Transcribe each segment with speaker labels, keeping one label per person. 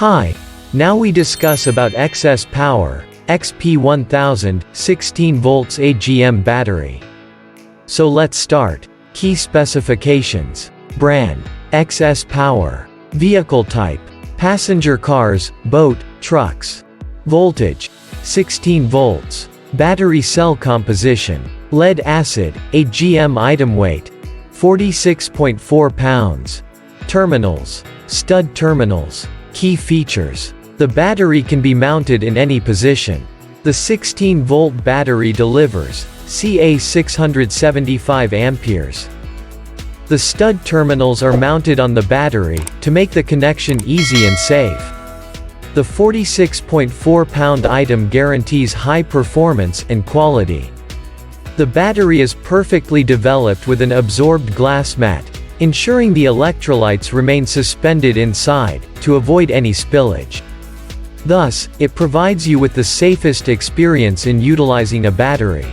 Speaker 1: Hi. Now we discuss about XS Power, XP1000, 16 volts AGM battery. So let's start. Key specifications. Brand, XS Power. Vehicle type, passenger cars, boat, trucks. Voltage, 16 volts. Battery cell composition, lead acid, AGM item weight, 46.4 pounds. Terminals, stud terminals. Key features. The battery can be mounted in any position. The 16-volt battery delivers ca 675 amperes. The stud terminals are mounted on the battery to make the connection easy and safe. The 46.4-pound item guarantees high performance and quality. The battery is perfectly developed with an absorbed glass mat, ensuring the electrolytes remain suspended inside, to avoid any spillage. Thus, it provides you with the safest experience in utilizing a battery.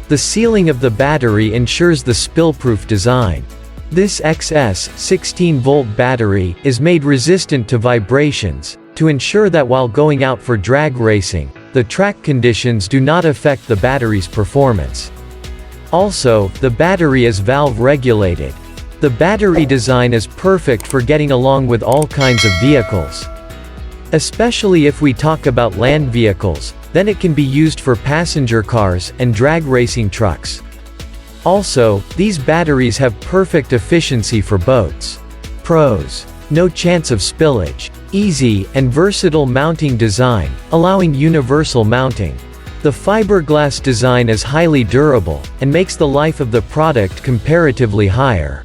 Speaker 1: The sealing of the battery ensures the spill-proof design. This XS 16-volt battery is made resistant to vibrations, to ensure that while going out for drag racing, the track conditions do not affect the battery's performance. Also, the battery is valve regulated. The battery design is perfect for getting along with all kinds of vehicles. Especially if we talk about land vehicles, then it can be used for passenger cars and drag racing trucks. Also, these batteries have perfect efficiency for boats. Pros: no chance of spillage. Easy and versatile mounting design, allowing universal mounting. The fiberglass design is highly durable, and makes the life of the product comparatively higher.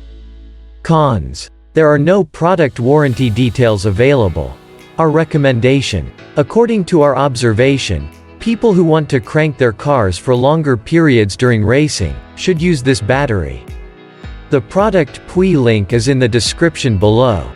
Speaker 1: Cons: there are no product warranty details available. Our recommendation: according to our observation, people who want to crank their cars for longer periods during racing, should use this battery. The product PUI link is in the description below.